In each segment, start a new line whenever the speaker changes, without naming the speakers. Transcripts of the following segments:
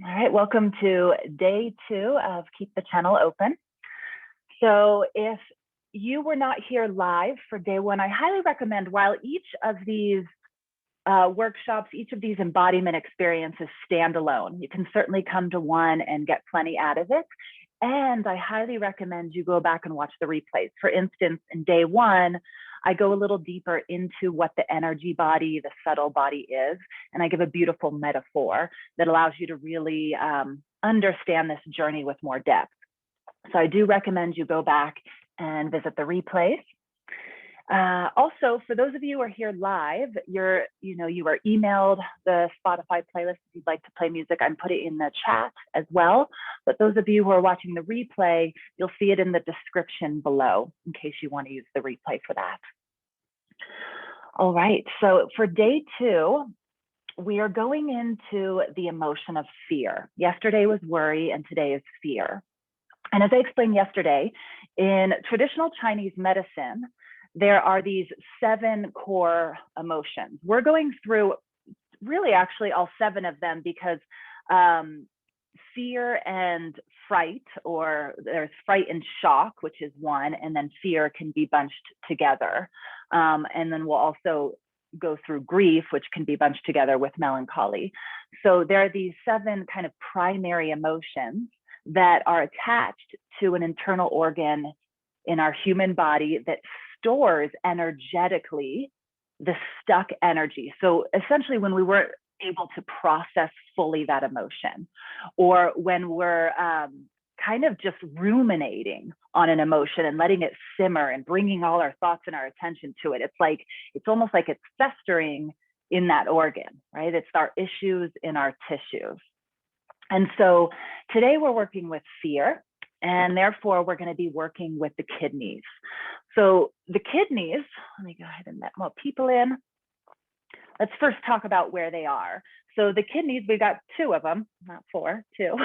All right, welcome to day 2 of Keep the Channel Open. So if you were not here live for day 1, I highly recommend, while each of these workshops, each of these embodiment experiences stand alone, you can certainly come to one and get plenty out of it. And I highly recommend you go back and watch the replays. For instance, in day 1, I go a little deeper into what the energy body, the subtle body is, and I give a beautiful metaphor that allows you to really understand this journey with more depth. So I do recommend you go back and visit the replays. Also, for those of you who are here live, you are emailed the Spotify playlist if you'd like to play music. I'm putting it in the chat as well. But those of you who are watching the replay, you'll see it in the description below in case you want to use the replay for that. All right, so for day 2, we are going into the emotion of fear. Yesterday was worry and today is fear. And as I explained yesterday, in traditional Chinese medicine, there are these 7 core emotions. We're going through really actually all 7 of them because fear and fright, or there's fright and shock, which is one, and then fear can be bunched together. And then we'll also go through grief, which can be bunched together with melancholy. So there are these 7 kind of primary emotions that are attached to an internal organ in our human body that stores energetically the stuck energy. So essentially, when we weren't able to process fully that emotion, or when we're kind of just ruminating on an emotion and letting it simmer and bringing all our thoughts and our attention to it, it's almost like it's festering in that organ, right? It's our issues in our tissues. And so today we're working with fear, and therefore we're going to be working with the kidneys. So the kidneys, let me go ahead and let more people in. Let's first talk about where they are. So the kidneys, we've got 2 of them, not 4, 2.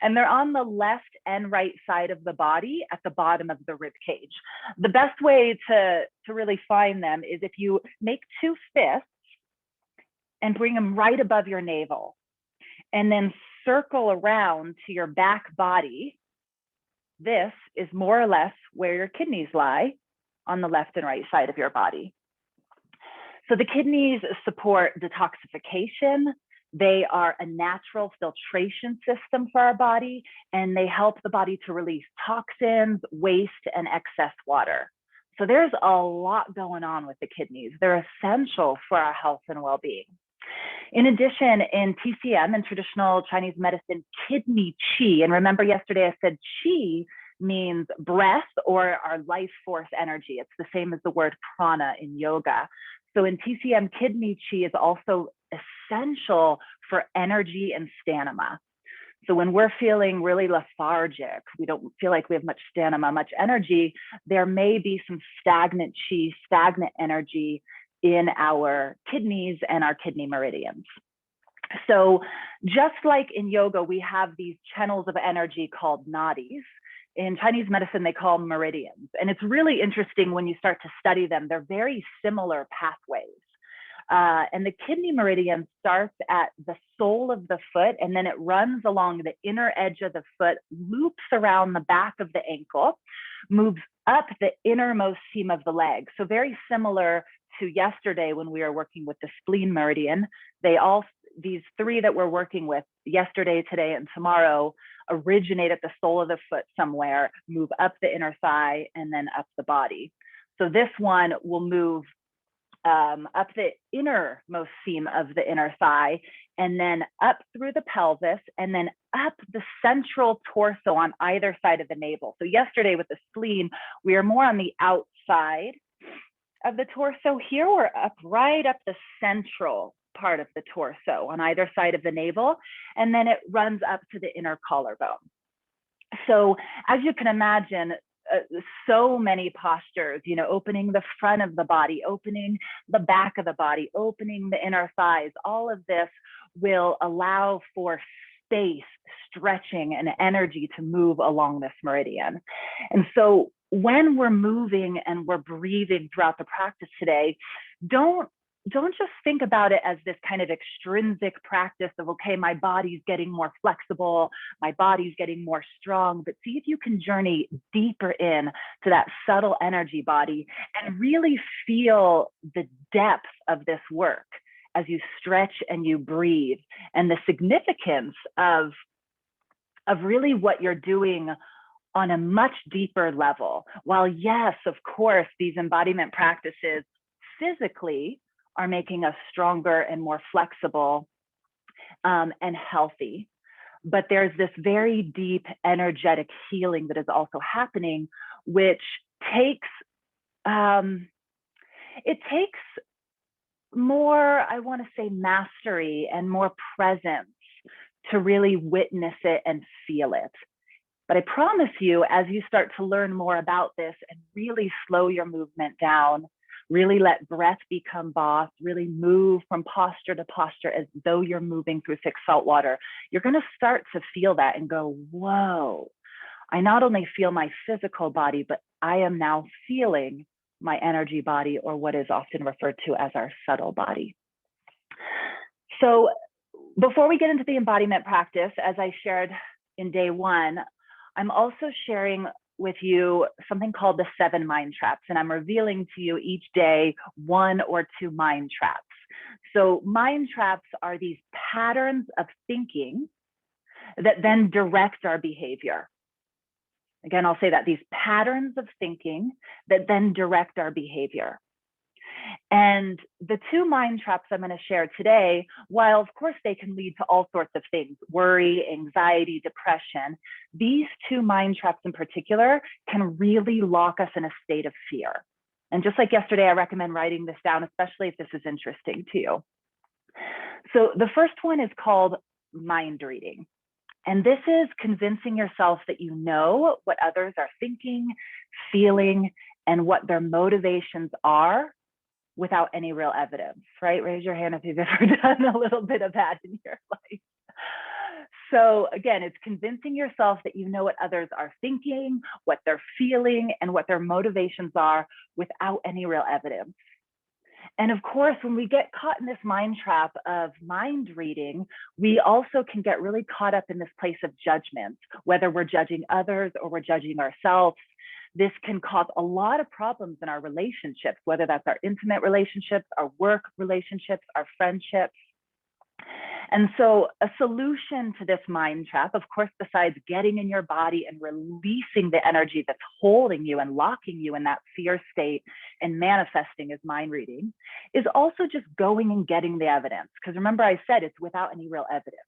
And they're on the left and right side of the body at the bottom of the rib cage. The best way to really find them is if you make 2 fists and bring them right above your navel, and then circle around to your back body. This is more or less where your kidneys lie, on the left and right side of your body. So the kidneys support detoxification. They are a natural filtration system for our body, and they help the body to release toxins, waste, and excess water. So there's a lot going on with the kidneys. They're essential for our health and well-being. In addition, in TCM, in traditional Chinese medicine, kidney qi, and remember yesterday I said qi means breath or our life force energy. It's the same as the word prana in yoga. So in TCM, kidney qi is also essential for energy and stamina. So when we're feeling really lethargic, we don't feel like we have much stamina, much energy, there may be some stagnant qi, stagnant energy in our kidneys and our kidney meridians. So just like in yoga, we have these channels of energy called nadis. In Chinese medicine, they call them meridians. And it's really interesting when you start to study them. They're very similar pathways. And the kidney meridian starts at the sole of the foot, and then it runs along the inner edge of the foot, loops around the back of the ankle, moves up the innermost seam of the leg. So very similar to yesterday when we were working with the spleen meridian. These 3 that we're working with yesterday, today, and tomorrow originate at the sole of the foot somewhere, move up the inner thigh, and then up the body. So this one will move up the innermost seam of the inner thigh, and then up through the pelvis, and then up the central torso on either side of the navel. So yesterday with the spleen, we are more on the outside of the torso. Here we're right up the central part of the torso on either side of the navel, and then it runs up to the inner collarbone. So as you can imagine, so many postures, opening the front of the body, opening the back of the body, opening the inner thighs, all of this will allow for space, stretching, and energy to move along this meridian. And so when we're moving and we're breathing throughout the practice today, don't don't just think about it as this kind of extrinsic practice of, okay, my body's getting more flexible, my body's getting more strong, but see if you can journey deeper in to that subtle energy body and really feel the depth of this work as you stretch and you breathe, and the significance of really what you're doing on a much deeper level. While yes, of course, these embodiment practices physically are making us stronger and more flexible and healthy, but there's this very deep energetic healing that is also happening, which takes, it takes more, I want to say, mastery and more presence to really witness it and feel it. But I promise you, as you start to learn more about this and really slow your movement down, really let breath become boss, really move from posture to posture as though you're moving through thick salt water, you're going to start to feel that and go, whoa, I not only feel my physical body, but I am now feeling my energy body, or what is often referred to as our subtle body. So before we get into the embodiment practice, as I shared in day one, I'm also sharing with you something called the 7 mind traps, and I'm revealing to you each day 1 or 2 mind traps. So mind traps are these patterns of thinking that then direct our behavior. Again, I'll say that, these patterns of thinking that then direct our behavior. And the 2 mind traps I'm going to share today, while of course they can lead to all sorts of things, worry, anxiety, depression, these 2 mind traps in particular can really lock us in a state of fear. And just like yesterday, I recommend writing this down, especially if this is interesting to you. So the first one is called mind reading. And this is convincing yourself that you know what others are thinking, feeling, and what their motivations are without any real evidence, right? Raise your hand if you've ever done a little bit of that in your life. So again, it's convincing yourself that you know what others are thinking, what they're feeling, and what their motivations are without any real evidence. And of course, when we get caught in this mind trap of mind reading, we also can get really caught up in this place of judgment, whether we're judging others or we're judging ourselves. This can cause a lot of problems in our relationships, whether that's our intimate relationships, our work relationships, our friendships. And so a solution to this mind trap, of course, besides getting in your body and releasing the energy that's holding you and locking you in that fear state and manifesting as mind reading, is also just going and getting the evidence. Because remember, I said it's without any real evidence.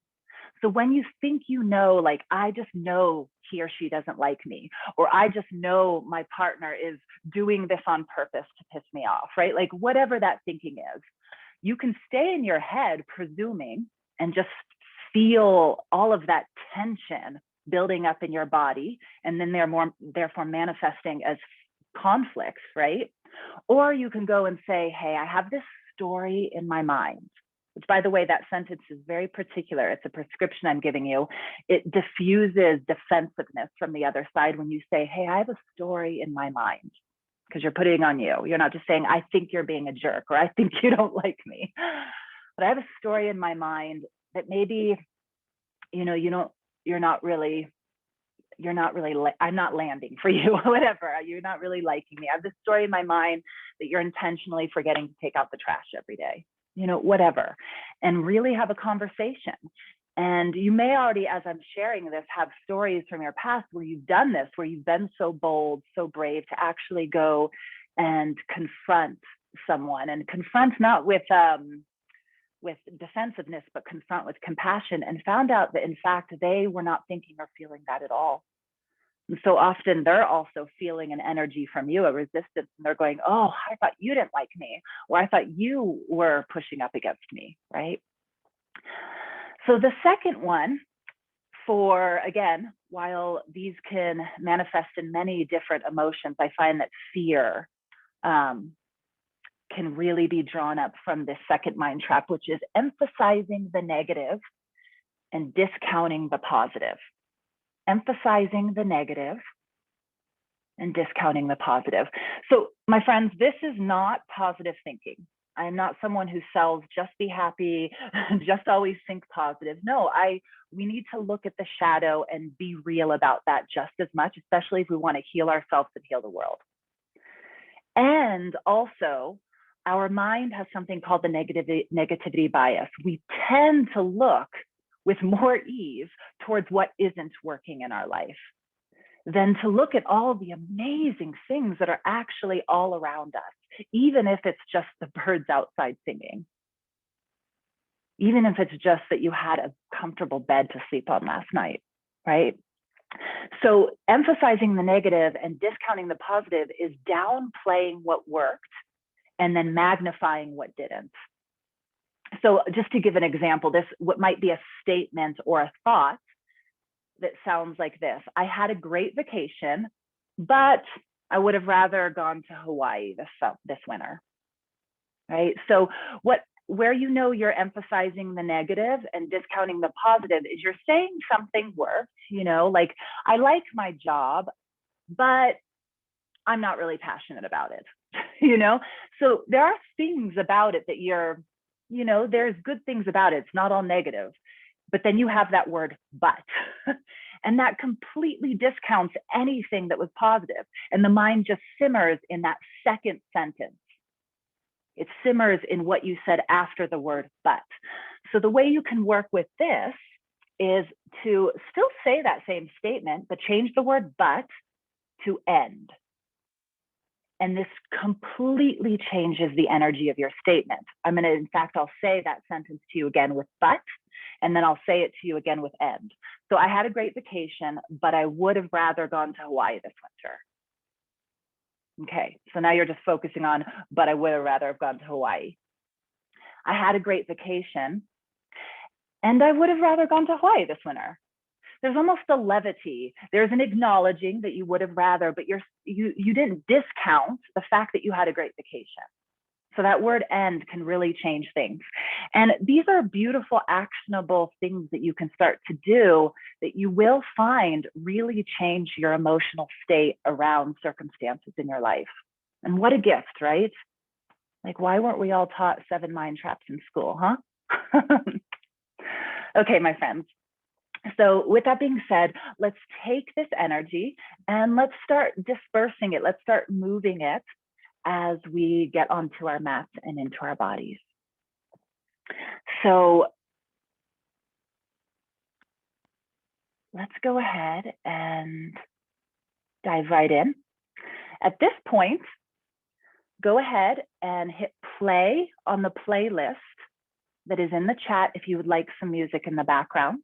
So when you think you know, like, I just know he or she doesn't like me, or I just know my partner is doing this on purpose to piss me off, right? Like whatever that thinking is, you can stay in your head presuming and just feel all of that tension building up in your body, and then they're more therefore manifesting as conflicts, right? Or you can go and say, hey, I have this story in my mind, which, by the way, that sentence is very particular. It's a prescription I'm giving you. It diffuses defensiveness from the other side when you say, hey, I have a story in my mind, because you're putting it on you. You're not just saying, I think you're being a jerk, or I think you don't like me. But I have a story in my mind that maybe, you know, you're not really, I'm not landing for you, whatever. You're not really liking me. I have this story in my mind that you're intentionally forgetting to take out the trash every day, you know, whatever. And really have a conversation. And you may already, as I'm sharing this, have stories from your past where you've done this, where you've been so bold, so brave to actually go and confront someone, and confront not with defensiveness, but confront with compassion, and found out that in fact, they were not thinking or feeling that at all. And so often they're also feeling an energy from you, a resistance, and they're going, oh, I thought you didn't like me, or I thought you were pushing up against me, right? So the second one, for, again, while these can manifest in many different emotions, I find that fear can really be drawn up from this second mind trap, which is emphasizing the negative and discounting the positive. Emphasizing the negative and discounting the positive. So my friends, this is not positive thinking. I'm not someone who sells just be happy, just always think positive. No, we need to look at the shadow and be real about that just as much, especially if we want to heal ourselves and heal the world. And also, our mind has something called the negativity bias. We tend to look with more ease towards what isn't working in our life than to look at all the amazing things that are actually all around us, even if it's just the birds outside singing, even if it's just that you had a comfortable bed to sleep on last night, right? So emphasizing the negative and discounting the positive is downplaying what worked and then magnifying what didn't. So just to give an example, this what might be a statement or a thought that sounds like this: I had a great vacation, but I would have rather gone to Hawaii this winter, right? So where you know you're emphasizing the negative and discounting the positive is you're saying something worked, like, I like my job, but I'm not really passionate about it, So there are things about it that there's good things about it. It's not all negative. But then you have that word, but, and that completely discounts anything that was positive. And the mind just simmers in that second sentence. It simmers in what you said after the word, but. So the way you can work with this is to still say that same statement, but change the word but to end. And this completely changes the energy of your statement. In fact, I'll say that sentence to you again with but, and then I'll say it to you again with end. So I had a great vacation, but I would have rather gone to Hawaii this winter. Okay, so now you're just focusing on, but I would have rather have gone to Hawaii. I had a great vacation, and I would have rather gone to Hawaii this winter. There's almost a levity. There's an acknowledging that you would have rather, but you didn't discount the fact that you had a great vacation. So that word end can really change things. And these are beautiful, actionable things that you can start to do that you will find really change your emotional state around circumstances in your life. And what a gift, right? Like, why weren't we all taught 7 mind traps in school, huh? Okay, my friends. So with that being said, let's take this energy and let's start dispersing it. Let's start moving it as we get onto our mats and into our bodies. So let's go ahead and dive right in. At this point, go ahead and hit play on the playlist that is in the chat if you would like some music in the background.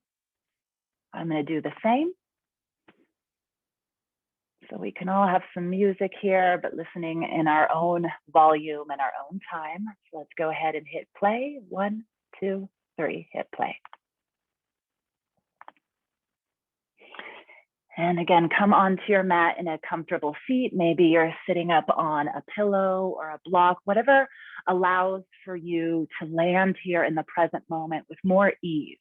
I'm going to do the same. So we can all have some music here, but listening in our own volume and our own time. So let's go ahead and hit play. 1, 2, 3, hit play. And again, come onto your mat in a comfortable seat. Maybe you're sitting up on a pillow or a block, whatever allows for you to land here in the present moment with more ease.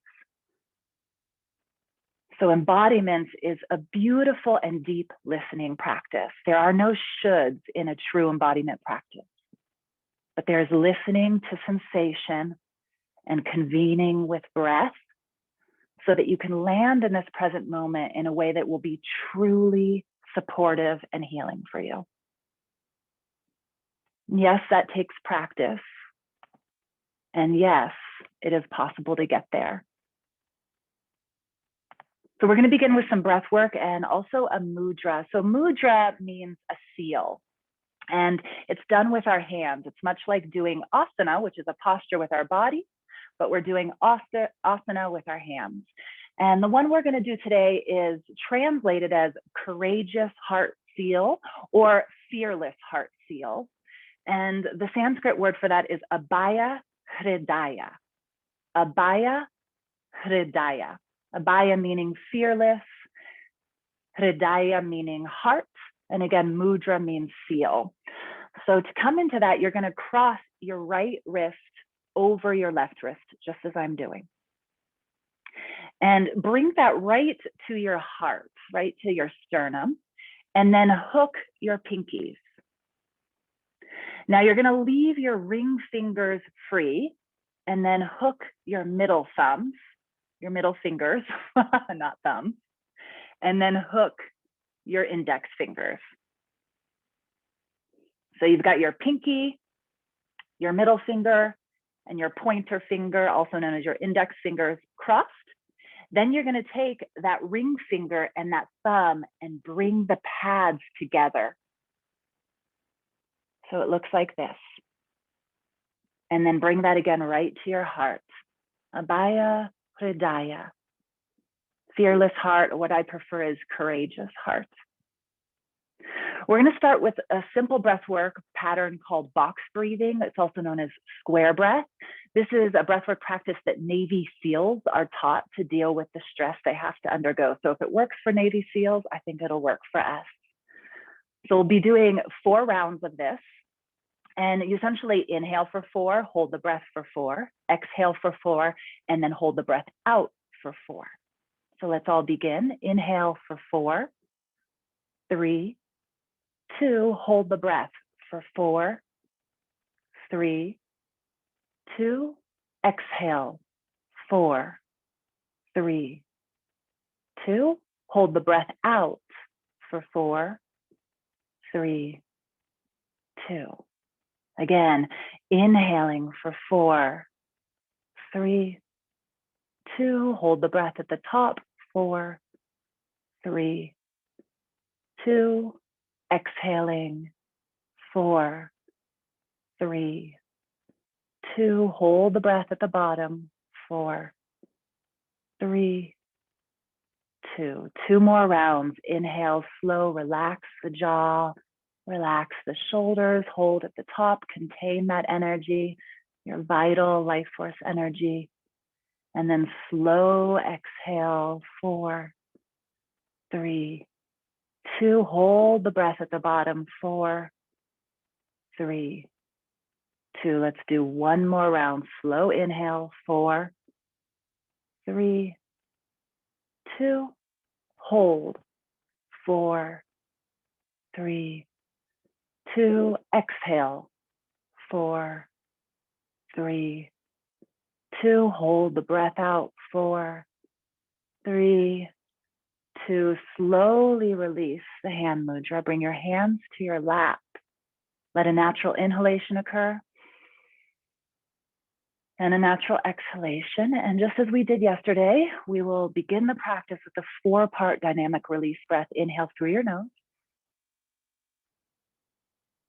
So embodiment is a beautiful and deep listening practice. There are no shoulds in a true embodiment practice, but there's listening to sensation and convening with breath so that you can land in this present moment in a way that will be truly supportive and healing for you. Yes, that takes practice. And yes, it is possible to get there. So we're going to begin with some breath work and also a mudra. So mudra means a seal, and it's done with our hands. It's much like doing asana, which is a posture with our body, but we're doing asana with our hands. And the one we're going to do today is translated as courageous heart seal or fearless heart seal. And the Sanskrit word for that is abhaya hridaya. Abhaya hridaya. Abhaya meaning fearless, hridaya meaning heart, and again, mudra means seal. So to come into that, you're going to cross your right wrist over your left wrist, just as I'm doing. And bring that right to your heart, right to your sternum, and then hook your pinkies. Now you're going to leave your ring fingers free and then hook your middle thumbs, your middle fingers, not thumbs, and then hook your index fingers. So you've got your pinky, your middle finger, and your pointer finger, also known as your index fingers, crossed. Then you're going to take that ring finger and that thumb and bring the pads together. So it looks like this. And then bring that again right to your heart. Abhaya Hridaya. Fearless heart, or what I prefer is courageous heart. We're going to start with a simple breath work pattern called box breathing. It's also known as square breath. This is a breathwork practice that Navy SEALs are taught to deal with the stress they have to undergo. So if it works for Navy SEALs, I think it'll work for us. So we'll be doing 4 rounds of this. And you essentially inhale for 4, hold the breath for 4, exhale for 4, and then hold the breath out for 4. So let's all begin. Inhale for 4, 3, 2, hold the breath for 4, 3, 2, exhale, 4, 3, 2, hold the breath out for 4, 3, 2. Again, inhaling for 4, 3, 2, hold the breath at the top, 4, 3, 2, exhaling, 4, 3, 2, hold the breath at the bottom, 4, 3, 2. 2 more rounds. Inhale, slow, relax the jaw, relax the shoulders, hold at the top, contain that energy, your vital life force energy. And then slow exhale, 4, 3, 2, hold the breath at the bottom, 4, 3, 2. Let's do 1 more round. Slow inhale, 4, 3, 2, hold, 4, 3, 2, exhale, 4, 3, 2, hold the breath out, 4, 3, 2, slowly release the hand mudra. Bring your hands to your lap. Let a natural inhalation occur and a natural exhalation. And just as we did yesterday, we will begin the practice with the 4-part dynamic release breath. Inhale through your nose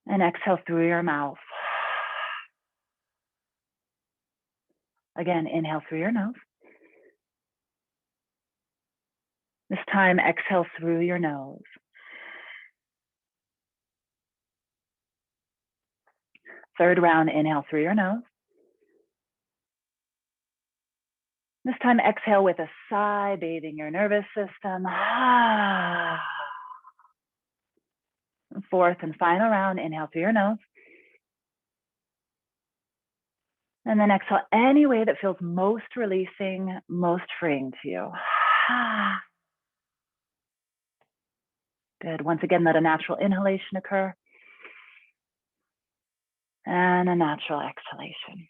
and exhale through your mouth. Again, inhale through your nose. This time, exhale through your nose. Third round, inhale through your nose. This time, exhale with a sigh, bathing your nervous system. Fourth and final round, inhale through your nose. And then exhale any way that feels most releasing, most freeing to you. Good. Once again, let a natural inhalation occur and a natural exhalation.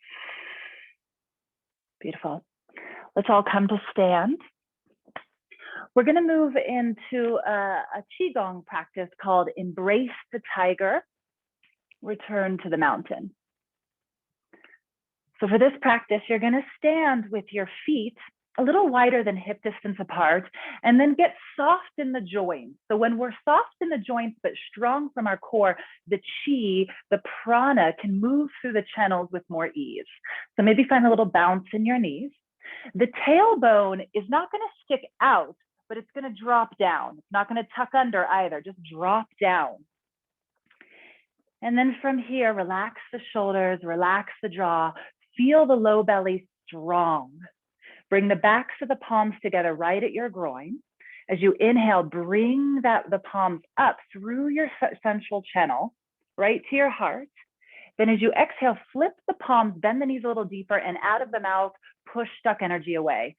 Beautiful. Let's all come to stand. We're going to move into a Qigong practice called Embrace the Tiger, Return to the Mountain. So for this practice, you're going to stand with your feet a little wider than hip distance apart, and then get soft in the joints. So when we're soft in the joints, but strong from our core, the chi, the prana can move through the channels with more ease. So maybe find a little bounce in your knees. The tailbone is not going to stick out, but it's going to drop down. It's not going to tuck under either, just drop down. And then from here, relax the shoulders, relax the jaw, feel the low belly strong. Bring the backs of the palms together right at your groin. As you inhale, bring the palms up through your central channel, right to your heart. Then as you exhale, flip the palms, bend the knees a little deeper, and out of the mouth, push stuck energy away.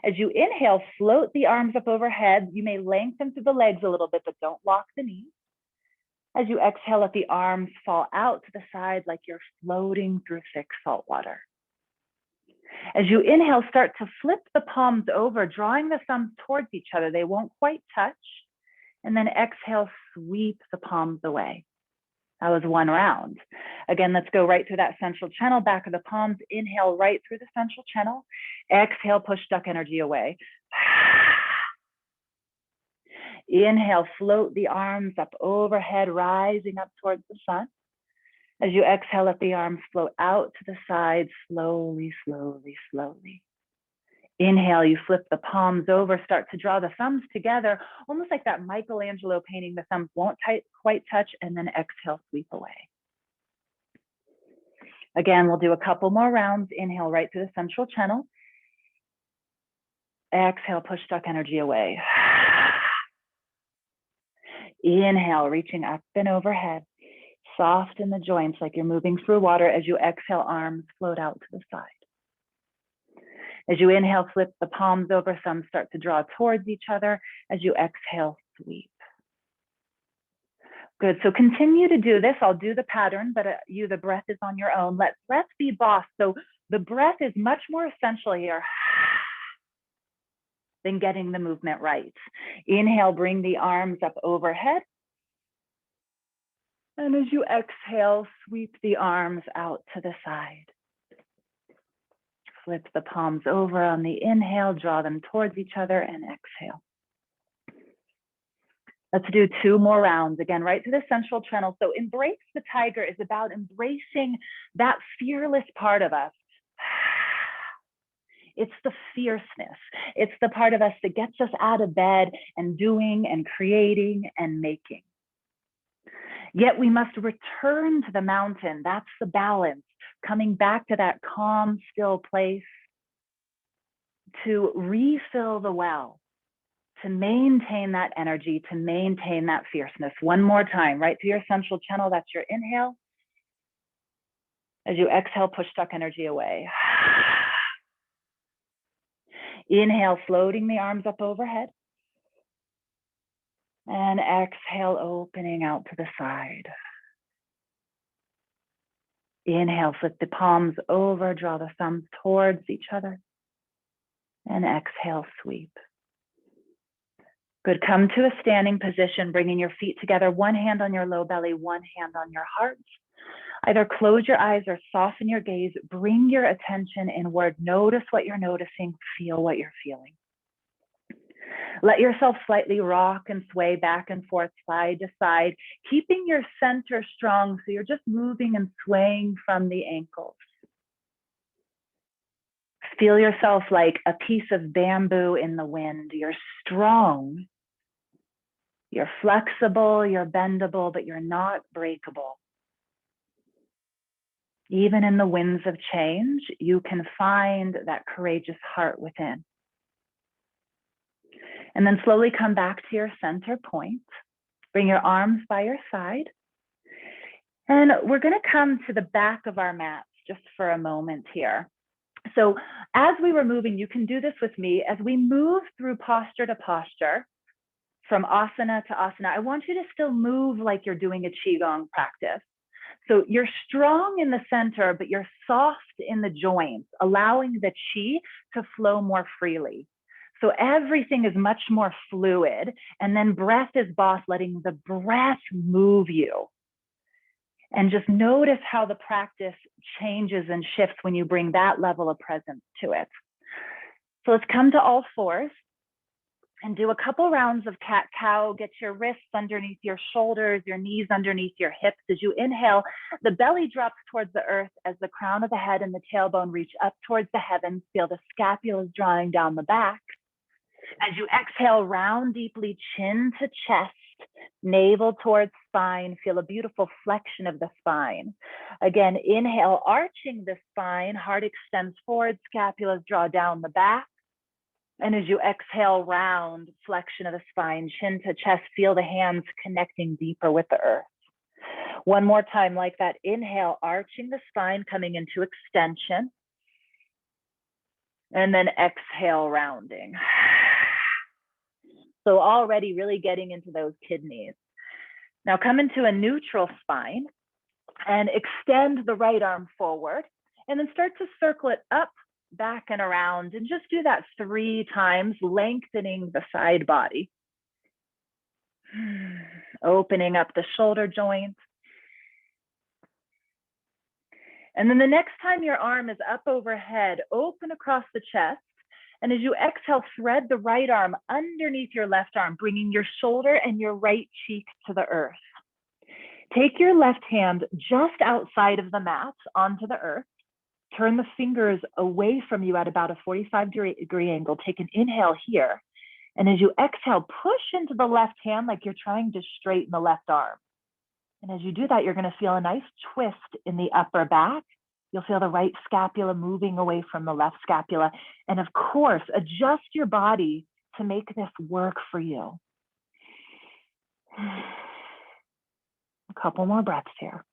As you inhale, float the arms up overhead. You may lengthen through the legs a little bit, but don't lock the knees. As you exhale, let the arms fall out to the side like you're floating through thick salt water. As you inhale, start to flip the palms over, drawing the thumbs towards each other. They won't quite touch. And then exhale, sweep the palms away. That was one round. Again, let's go right through that central channel, back of the palms. Inhale right through the central channel. Exhale, push stuck energy away. Inhale, float the arms up overhead, rising up towards the sun. As you exhale, let the arms float out to the side, slowly, slowly, slowly. Inhale, you flip the palms over, start to draw the thumbs together, almost like that Michelangelo painting. The thumbs won't quite touch, and then exhale, sweep away. Again, we'll do a couple more rounds. Inhale right through the central channel. Exhale, push stuck energy away. Inhale, reaching up and overhead. Soften the joints like you're moving through water. As you exhale, arms float out to the side. As you inhale, flip the palms over, thumbs start to draw towards each other. As you exhale, sweep. Good, so continue to do this. I'll do the pattern, but the breath is on your own. Let breath be boss. So the breath is much more essential here than getting the movement right. Inhale, bring the arms up overhead. And as you exhale, sweep the arms out to the side. Flip the palms over on the inhale, draw them towards each other, and exhale. Let's do 2 more rounds. Again, right to the central channel. So embrace the tiger is about embracing that fearless part of us. It's the fierceness. It's the part of us that gets us out of bed and doing and creating and making. Yet we must return to the mountain. That's the balance. Coming back to that calm, still place to refill the well, to maintain that energy, to maintain that fierceness. One more time, right through your central channel. That's your inhale. As you exhale, push stuck energy away. Inhale, floating the arms up overhead. And exhale, opening out to the side. Inhale, flip the palms over, draw the thumbs towards each other. And exhale, sweep. Good, come to a standing position, bringing your feet together, one hand on your low belly, one hand on your heart. Either close your eyes or soften your gaze. Bring your attention inward. Notice what you're noticing, feel what you're feeling. Let yourself slightly rock and sway back and forth, side to side, keeping your center strong so you're just moving and swaying from the ankles. Feel yourself like a piece of bamboo in the wind. You're strong, you're flexible, you're bendable, but you're not breakable. Even in the winds of change, you can find that courageous heart within. And then slowly come back to your center point. Bring your arms by your side. And we're going to come to the back of our mats just for a moment here. So as we were moving, you can do this with me. As we move through posture to posture, from asana to asana, I want you to still move like you're doing a Qigong practice. So you're strong in the center, but you're soft in the joints, allowing the Qi to flow more freely. So everything is much more fluid, and then breath is boss, letting the breath move you. And just notice how the practice changes and shifts when you bring that level of presence to it. So let's come to all fours and do a couple rounds of cat-cow. Get your wrists underneath your shoulders, your knees underneath your hips. As you inhale, the belly drops towards the earth as the crown of the head and the tailbone reach up towards the heavens. Feel the scapulas drawing down the back. As you exhale, round deeply, chin to chest, navel towards spine. Feel a beautiful flexion of the spine. Again, inhale, arching the spine, heart extends forward, scapulas draw down the back. And as you exhale, round flexion of the spine, chin to chest, feel the hands connecting deeper with the earth. One more time like that. Inhale, arching the spine, coming into extension. And then exhale, rounding. So already really getting into those kidneys. Now come into a neutral spine and extend the right arm forward, and then start to circle it up, back, and around, and just do that 3 times, lengthening the side body. Opening up the shoulder joint. And then the next time your arm is up overhead, open across the chest. And as you exhale, thread the right arm underneath your left arm, bringing your shoulder and your right cheek to the earth. Take your left hand just outside of the mat onto the earth. Turn the fingers away from you at about a 45-degree angle. Take an inhale here. And as you exhale, push into the left hand like you're trying to straighten the left arm. And as you do that, you're going to feel a nice twist in the upper back. You'll feel the right scapula moving away from the left scapula. And of course, adjust your body to make this work for you. A couple more breaths here.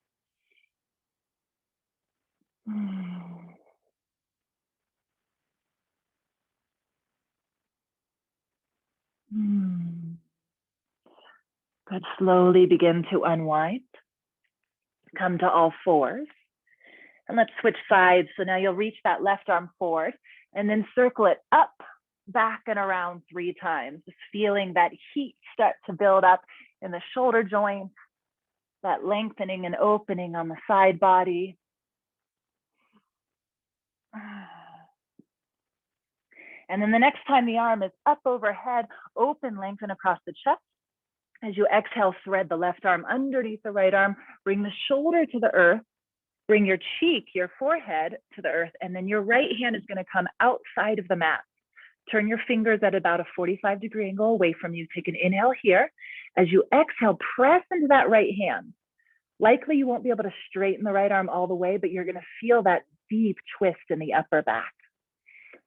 Good. Slowly begin to unwind. Come to all fours. And let's switch sides. So now you'll reach that left arm forward and then circle it up, back, and around 3 times. Just feeling that heat start to build up in the shoulder joints, that lengthening and opening on the side body. And then the next time the arm is up overhead, open, lengthen across the chest. As you exhale, thread the left arm underneath the right arm, bring the shoulder to the earth, bring your cheek, your forehead to the earth, and then your right hand is going to come outside of the mat. Turn your fingers at about a 45-degree angle away from you. Take an inhale here. As you exhale, press into that right hand. Likely you won't be able to straighten the right arm all the way, but you're going to feel that deep twist in the upper back.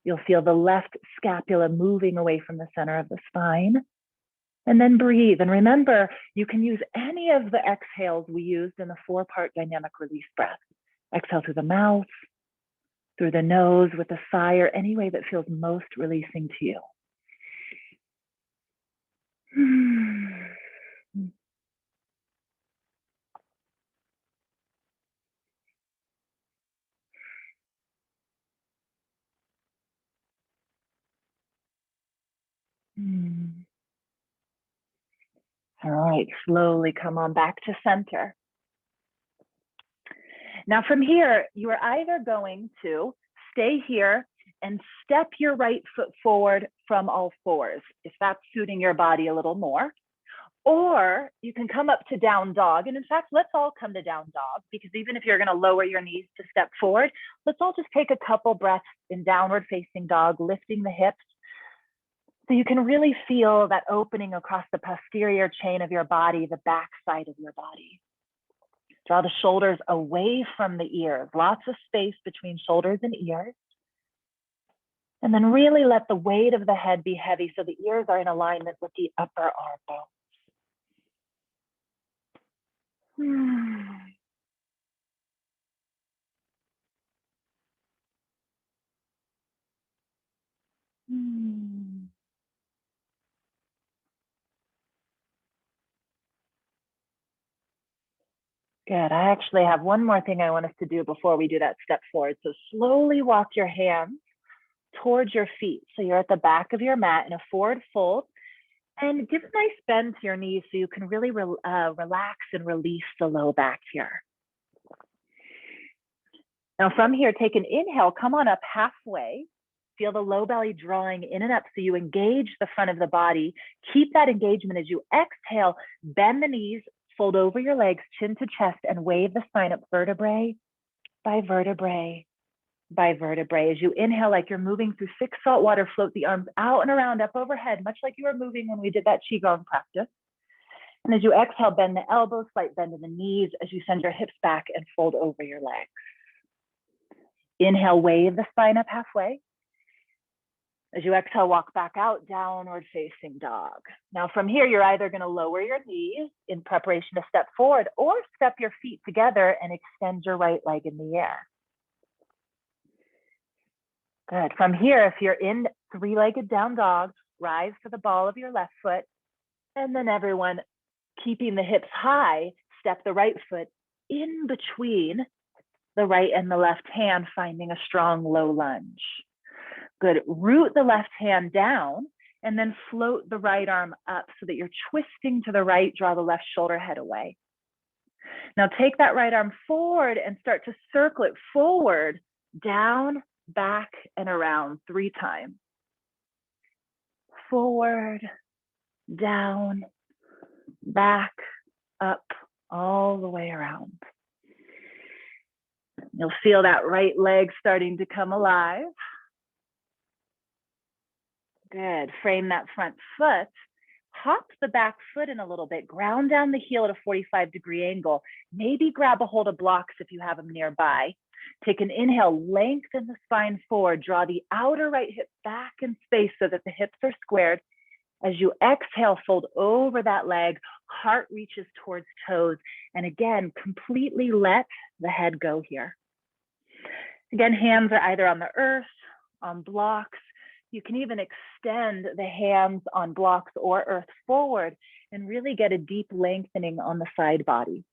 You'll feel the left scapula moving away from the center of the spine. And then breathe. And remember, you can use any of the exhales we used in the 4-part dynamic release breath. Exhale through the mouth, through the nose with a sigh, or any way that feels most releasing to you. All right, slowly come on back to center. Now from here, you are either going to stay here and step your right foot forward from all fours, if that's suiting your body a little more. Or you can come up to down dog. And in fact, let's all come to down dog, because even if you're going to lower your knees to step forward, let's all just take a couple breaths in downward facing dog, lifting the hips. So you can really feel that opening across the posterior chain of your body, the back side of your body. Draw the shoulders away from the ears, lots of space between shoulders and ears. And then really let the weight of the head be heavy so the ears are in alignment with the upper arm bones. Good. I actually have one more thing I want us to do before we do that step forward. So slowly walk your hands towards your feet. So you're at the back of your mat in a forward fold, and give a nice bend to your knees so you can really relax and release the low back here. Now from here, take an inhale, come on up halfway. Feel the low belly drawing in and up so you engage the front of the body. Keep that engagement as you exhale, bend the knees, fold over your legs, chin to chest, and wave the spine up vertebrae by vertebrae by vertebrae. As you inhale, like you're moving through 6 salt water, float the arms out and around, up overhead, much like you were moving when we did that Qigong practice. And as you exhale, bend the elbows, slight bend in the knees as you send your hips back and fold over your legs. Inhale, wave the spine up halfway. As you exhale, walk back out, downward facing dog. Now from here, you're either going to lower your knees in preparation to step forward, or step your feet together and extend your right leg in the air. Good. From here, if you're in 3-legged down dog, rise to the ball of your left foot. And then everyone Keeping the hips high, step the right foot in between the right and the left hand, finding a strong low lunge. Good. Root the left hand down and then float the right arm up so that you're twisting to the right, draw the left shoulder head away. Now take that right arm forward and start to circle it forward, down, back, and around 3 times. Forward, down, back, up, all the way around. You'll feel that right leg starting to come alive. Good. Frame that front foot. Hop the back foot in a little bit. Ground down the heel at a 45-degree angle. Maybe grab a hold of blocks if you have them nearby. Take an inhale, lengthen the spine forward. Draw the outer right hip back in space so that the hips are squared. As you exhale, fold over that leg. Heart reaches towards toes. And again, completely let the head go here. Again, hands are either on the earth, on blocks. You can even extend the hands on blocks or earth forward and really get a deep lengthening on the side body.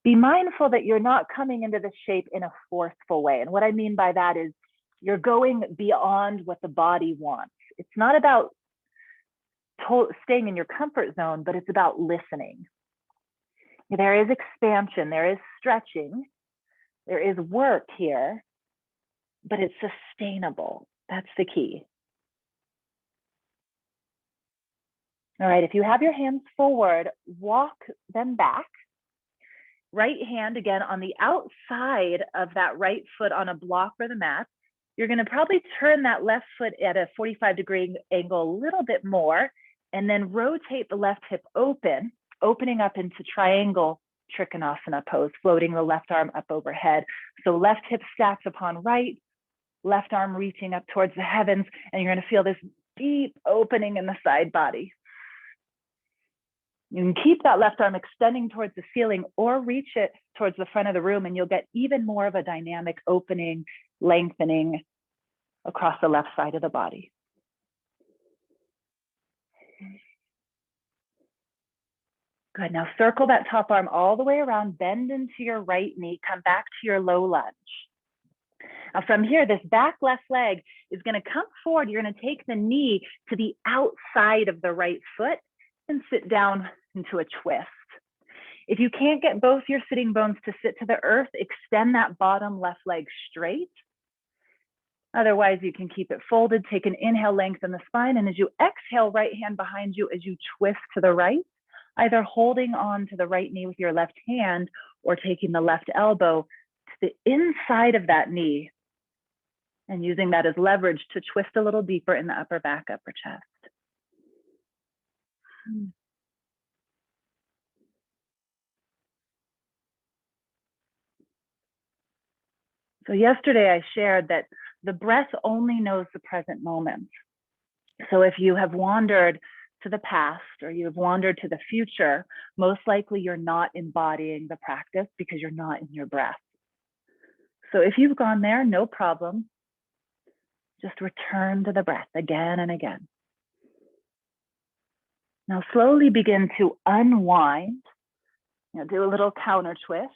Be mindful that you're not coming into this shape in a forceful way. And what I mean by that is you're going beyond what the body wants. It's not about staying in your comfort zone, but it's about listening. There is expansion, there is stretching, there is work here, but it's sustainable. That's the key. All right, if you have your hands forward, walk them back. Right hand again on the outside of that right foot on a block or the mat. You're going to probably turn that left foot at a 45-degree angle a little bit more, and then rotate the left hip open, opening up into triangle Trikonasana pose, floating the left arm up overhead. So left hip stacks upon right, left arm reaching up towards the heavens, and you're going to feel this deep opening in the side body. You can keep that left arm extending towards the ceiling or reach it towards the front of the room, and you'll get even more of a dynamic opening, lengthening across the left side of the body. Good. Now circle that top arm all the way around, bend into your right knee, come back to your low lunge. Now from here, this back left leg is going to come forward. You're going to take the knee to the outside of the right foot and sit down into a twist. If you can't get both your sitting bones to sit to the earth, extend that bottom left leg straight. Otherwise, you can keep it folded. Take an inhale, lengthen the spine, and as you exhale, right hand behind you as you twist to the right, either holding on to the right knee with your left hand or taking the left elbow to the inside of that knee and using that as leverage to twist a little deeper in the upper back, upper chest. So yesterday I shared that the breath only knows the present moment. So if you have wandered to the past or you have wandered to the future, most likely you're not embodying the practice because you're not in your breath. So if you've gone there, no problem. Just return to the breath again and again. Now slowly begin to unwind. Do a little counter twist.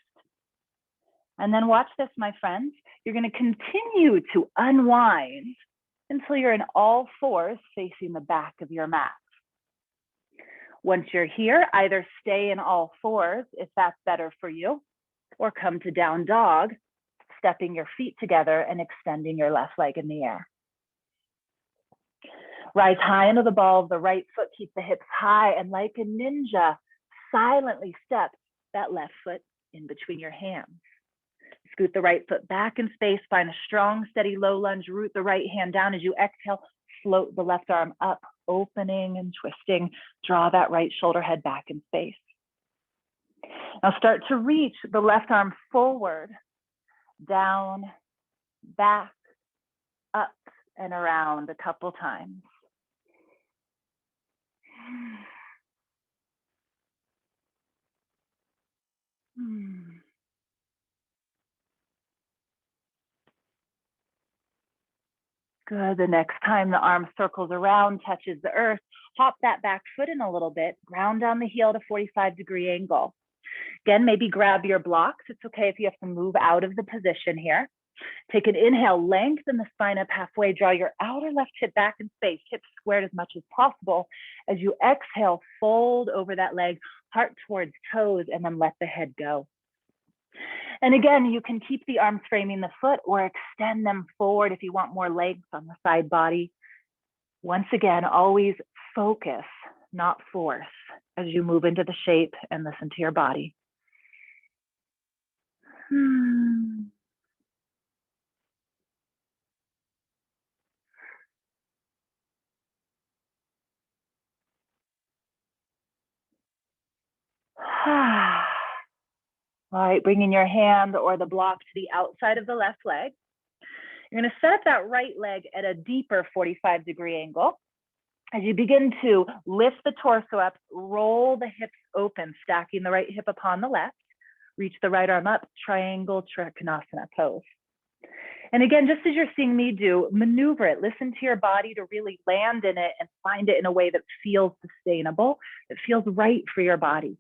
And then watch this, my friends. You're going to continue to unwind until you're in all fours facing the back of your mat. Once you're here, either stay in all fours if that's better for you, or come to down dog, stepping your feet together and extending your left leg in the air. Rise high into the ball of the right foot, keep the hips high, and like a ninja, silently step that left foot in between your hands. Scoot the right foot back in space, find a strong, steady low lunge, root the right hand down. As you exhale, float the left arm up, opening and twisting. Draw that right shoulder head back in space. Now start to reach the left arm forward, down, back, up, and around a couple times. Good. The next time the arm circles around, touches the earth, hop that back foot in a little bit, ground down the heel to 45-degree angle. Again, maybe grab your blocks. It's okay if you have to move out of the position here. Take an inhale, lengthen the spine up halfway, draw your outer left hip back in space, hips squared as much as possible. As you exhale, fold over that leg, heart towards toes, and then let the head go. And again, you can keep the arms framing the foot or extend them forward if you want more length on the side body. Once again, always focus, not force, as you move into the shape and listen to your body. All right, bringing your hand or the block to the outside of the left leg. You're going to set up that right leg at a deeper 45-degree angle. As you begin to lift the torso up, roll the hips open, stacking the right hip upon the left. Reach the right arm up, triangle trikonasana pose. And again, just as you're seeing me do, maneuver it. Listen to your body to really land in it and find it in a way that feels sustainable, that feels right for your body.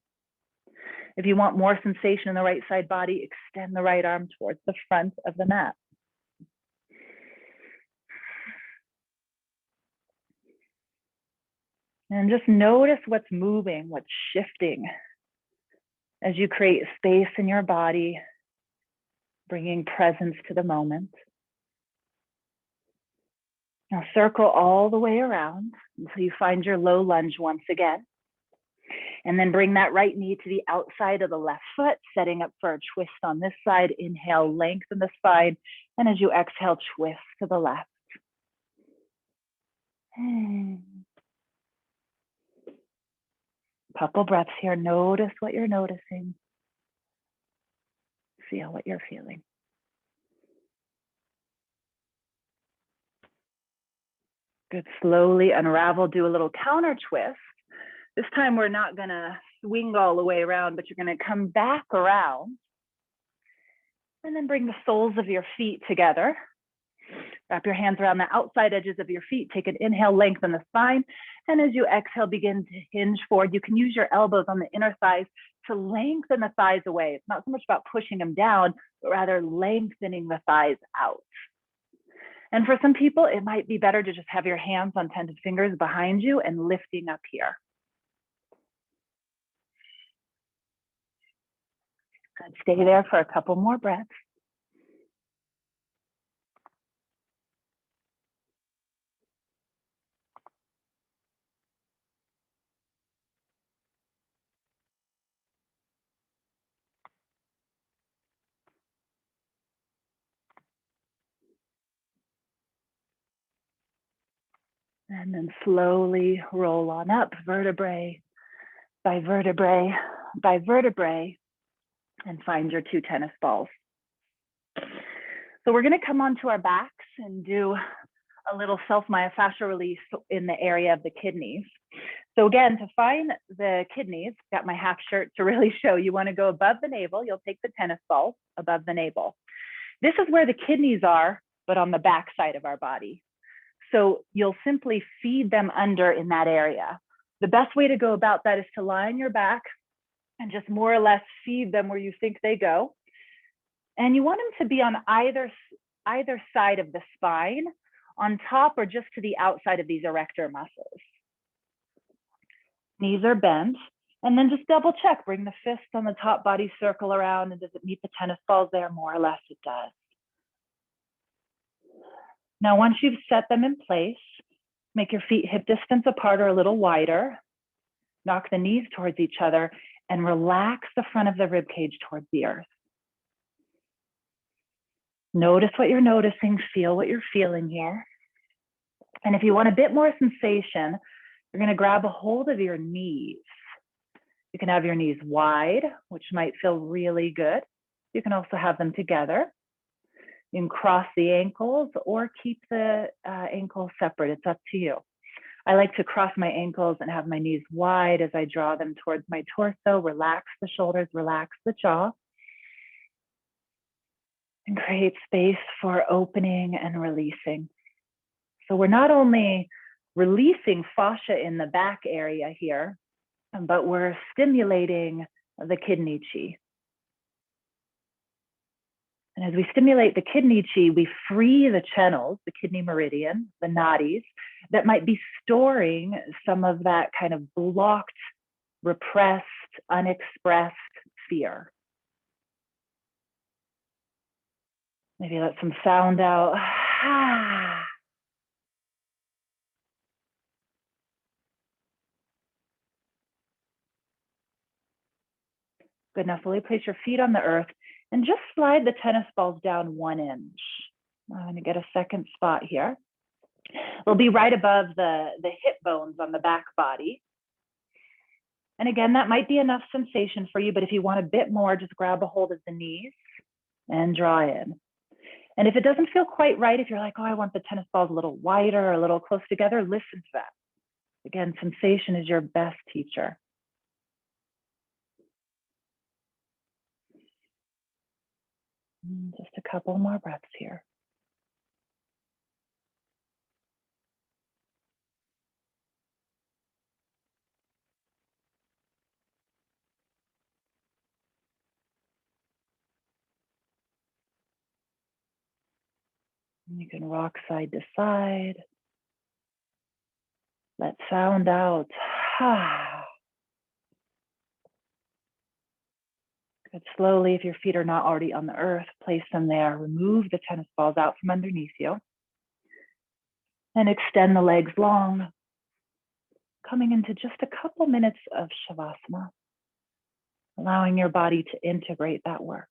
If you want more sensation in the right side body, extend the right arm towards the front of the mat. And just notice what's moving, what's shifting as you create space in your body, bringing presence to the moment. Now circle all the way around until you find your low lunge once again. And then bring that right knee to the outside of the left foot, setting up for a twist on this side. Inhale, lengthen the spine. And as you exhale, twist to the left. Couple breaths here. Notice what you're noticing. Feel what you're feeling. Good. Slowly unravel. Do a little counter twist. This time we're not going to swing all the way around, but you're going to come back around. And then bring the soles of your feet together. Wrap your hands around the outside edges of your feet. Take an inhale, lengthen the spine. And as you exhale, begin to hinge forward. You can use your elbows on the inner thighs to lengthen the thighs away. It's not so much about pushing them down, but rather lengthening the thighs out. And for some people, it might be better to just have your hands on tended fingers behind you and lifting up here. Good. Stay there for a couple more breaths. And then slowly roll on up, vertebrae by vertebrae by vertebrae, and find your two tennis balls. So we're going to come onto our backs and do a little self-myofascial release in the area of the kidneys. So again, to find the kidneys, got my half shirt to really show you want to go above the navel. You'll take the tennis balls above the navel. This is where the kidneys are, but on the back side of our body. So you'll simply feed them under in that area. The best way to go about that is to lie on your back and just more or less feed them where you think they go. And you want them to be on either side of the spine, on top or just to the outside of these erector muscles. Knees are bent, and then just double check. Bring the fist on the top body, circle around, and does it meet the tennis balls there? More or less it does. Now, once you've set them in place, make your feet hip distance apart or a little wider. Knock the knees towards each other and relax the front of the rib cage towards the earth. Notice what you're noticing, feel what you're feeling here. And if you want a bit more sensation, you're going to grab a hold of your knees. You can have your knees wide, which might feel really good. You can also have them together. You can cross the ankles or keep the ankles separate. It's up to you. I like to cross my ankles and have my knees wide as I draw them towards my torso. Relax the shoulders, relax the jaw. And create space for opening and releasing. So we're not only releasing fascia in the back area here, but we're stimulating the kidney chi. And as we stimulate the kidney chi, we free the channels, the kidney meridian, the nadis, that might be storing some of that kind of blocked, repressed, unexpressed fear. Maybe let some sound out. Good enough. Fully place your feet on the earth and just slide the tennis balls down 1 inch. I'm going to get a second spot here. They'll be right above the hip bones on the back body. And again, that might be enough sensation for you, but if you want a bit more, just grab a hold of the knees and draw in. And if it doesn't feel quite right, if you're like, oh, I want the tennis balls a little wider or a little close together, listen to that. Again, sensation is your best teacher. Just a couple more breaths here. You can rock side to side. Let sound out. Good. Slowly, if your feet are not already on the earth, place them there. Remove the tennis balls out from underneath you. And extend the legs long. Coming into just a couple minutes of Shavasana. Allowing your body to integrate that work.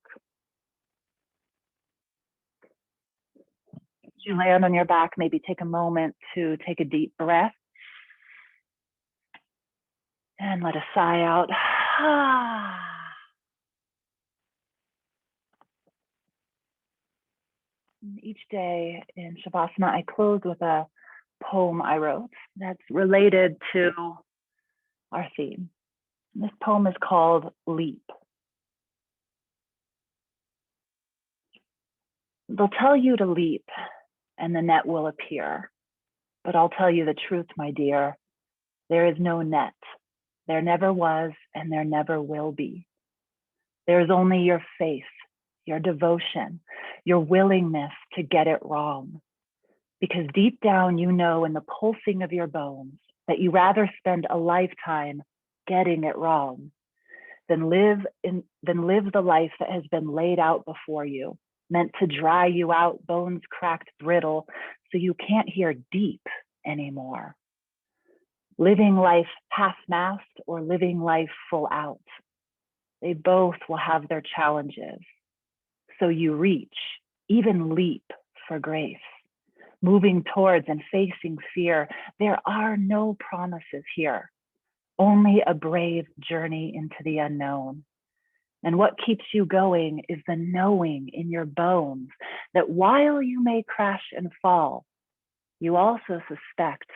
As you land on your back, maybe take a moment to take a deep breath. And let a sigh out. Each day in Shavasana, I close with a poem I wrote that's related to our theme. This poem is called Leap. They'll tell you to leap and the net will appear. But I'll tell you the truth, my dear. There is no net. There never was and there never will be. There is only your faith, your devotion, your willingness to get it wrong. Because deep down, you know in the pulsing of your bones that you rather spend a lifetime getting it wrong than live the life that has been laid out before you, meant to dry you out, bones cracked, brittle, so you can't hear deep anymore. Living life half-mast or living life full out. They both will have their challenges. So you reach, even leap for grace. Moving towards and facing fear. There are no promises here, only a brave journey into the unknown. And what keeps you going is the knowing in your bones that while you may crash and fall, you also suspect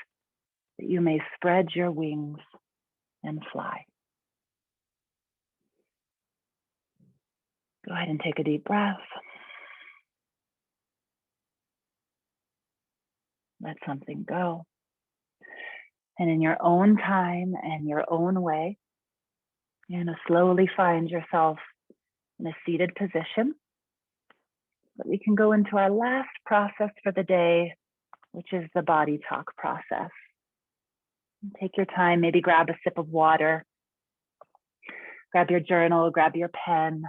that you may spread your wings and fly. Go ahead and take a deep breath. Let something go. And in your own time and your own way, you're going to slowly find yourself in a seated position. But we can go into our last process for the day, which is the Bodytalk process. Take your time, maybe grab a sip of water, grab your journal, grab your pen.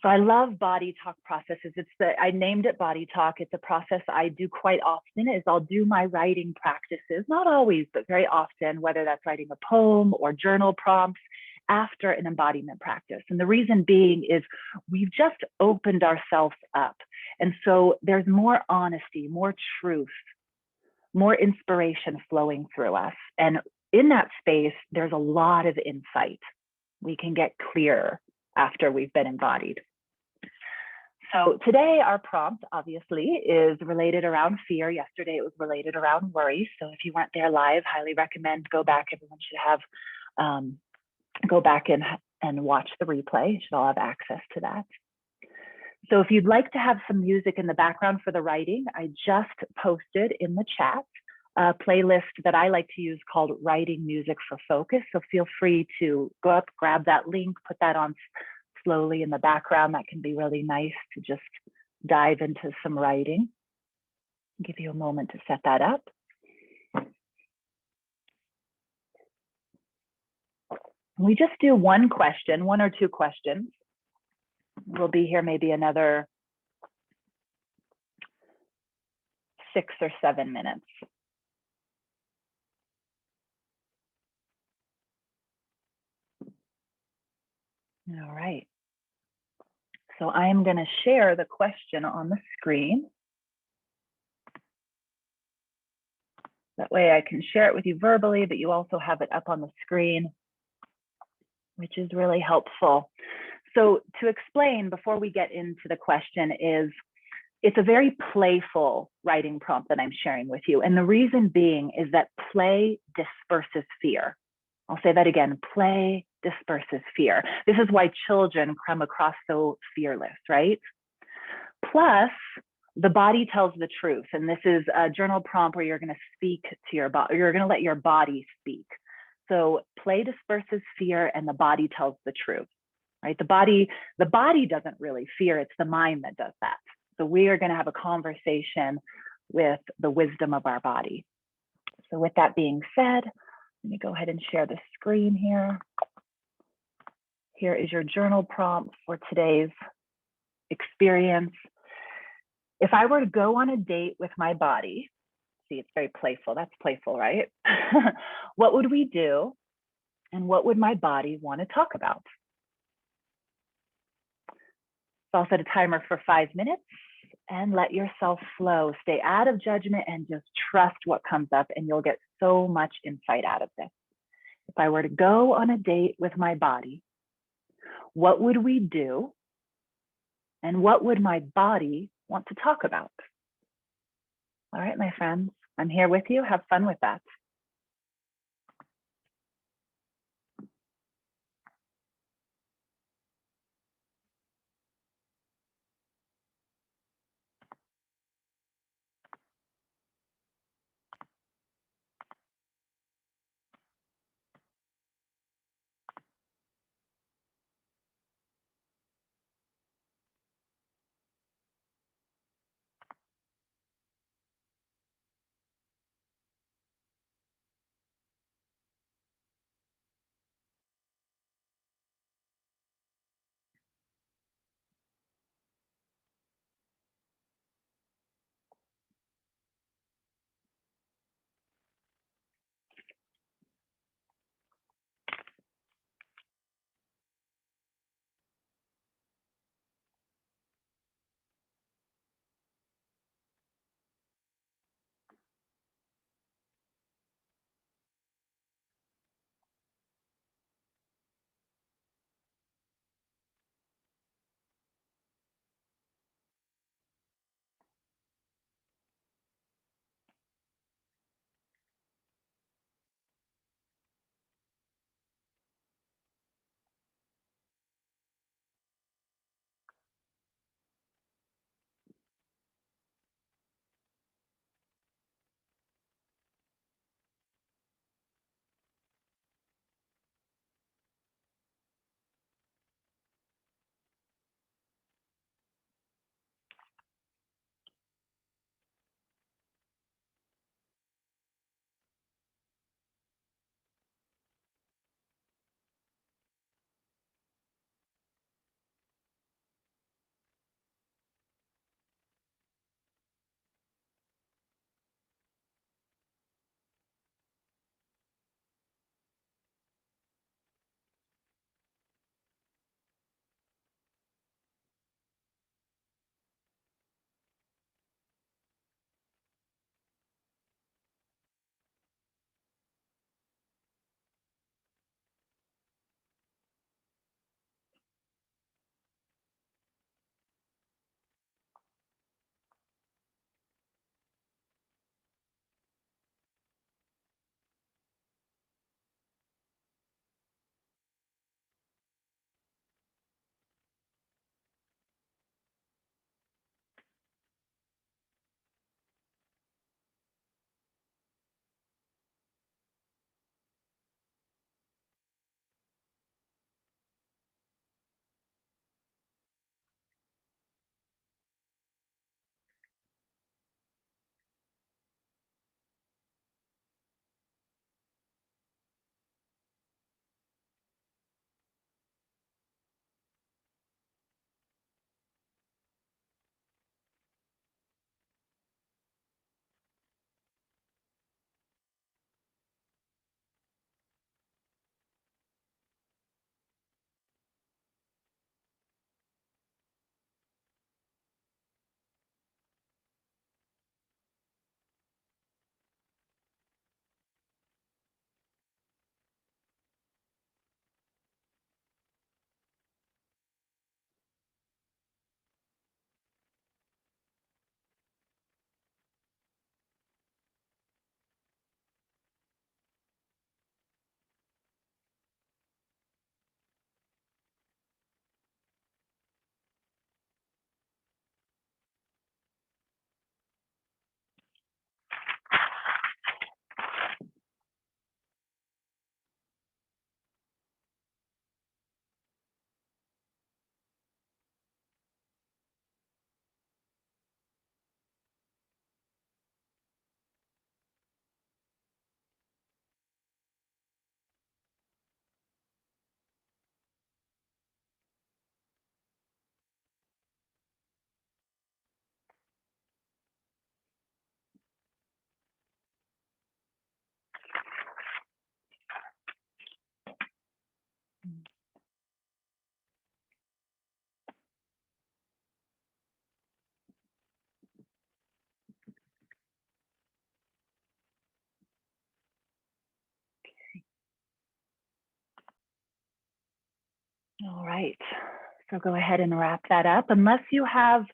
So I love Bodytalk processes. I named it Bodytalk. It's a process I do quite often. I'll do my writing practices, not always, but very often, whether that's writing a poem or journal prompts after an embodiment practice. And the reason being is we've just opened ourselves up. And so there's more honesty, more truth, more inspiration flowing through us. And in that space, there's a lot of insight. We can get clearer after we've been embodied. So today our prompt obviously is related around fear. Yesterday it was related around worry. So if you weren't there live, highly recommend go back. Everyone should have, go back and watch the replay. You should all have access to that. So if you'd like to have some music in the background for the writing, I just posted in the chat a playlist that I like to use called Writing Music for Focus. So feel free to go up, grab that link, put that on slowly in the background. That can be really nice to just dive into some writing. I'll give you a moment to set that up. We just do one question, one or two questions. We'll be here maybe another 6 or 7 minutes. All right. So I'm going to share the question on the screen. That way I can share it with you verbally, but you also have it up on the screen, which is really helpful. So to explain before we get into the question is, it's a very playful writing prompt that I'm sharing with you. And the reason being is that play disperses fear. I'll say that again, play disperses fear. This is why children come across so fearless, right? Plus, the body tells the truth. And this is a journal prompt where you're going to speak to your body, you're going to let your body speak. So play disperses fear and the body tells the truth, right? The body doesn't really fear, it's the mind that does that. So we are going to have a conversation with the wisdom of our body. So with that being said, let me go ahead and share the screen here. Here is your journal prompt for today's experience. If I were to go on a date with my body, see, it's very playful. That's playful, right? What would we do? And what would my body want to talk about? So I'll set a timer for 5 minutes and let yourself flow. Stay out of judgment and just trust what comes up, and you'll get so much insight out of this. If I were to go on a date with my body, what would we do? And what would my body want to talk about? All right, my friends, I'm here with you. Have fun with that. All right. So go ahead and wrap that up. Unless you have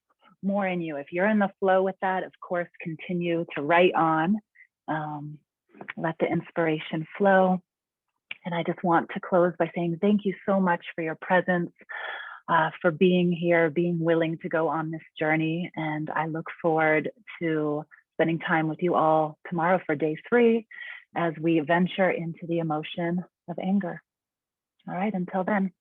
more in you, if you're in the flow with that, of course, continue to write on. Let the inspiration flow. And I just want to close by saying thank you so much for your presence, for being here, being willing to go on this journey. And I look forward to spending time with you all tomorrow for day 3 as we venture into the emotion of anger. All right, until then.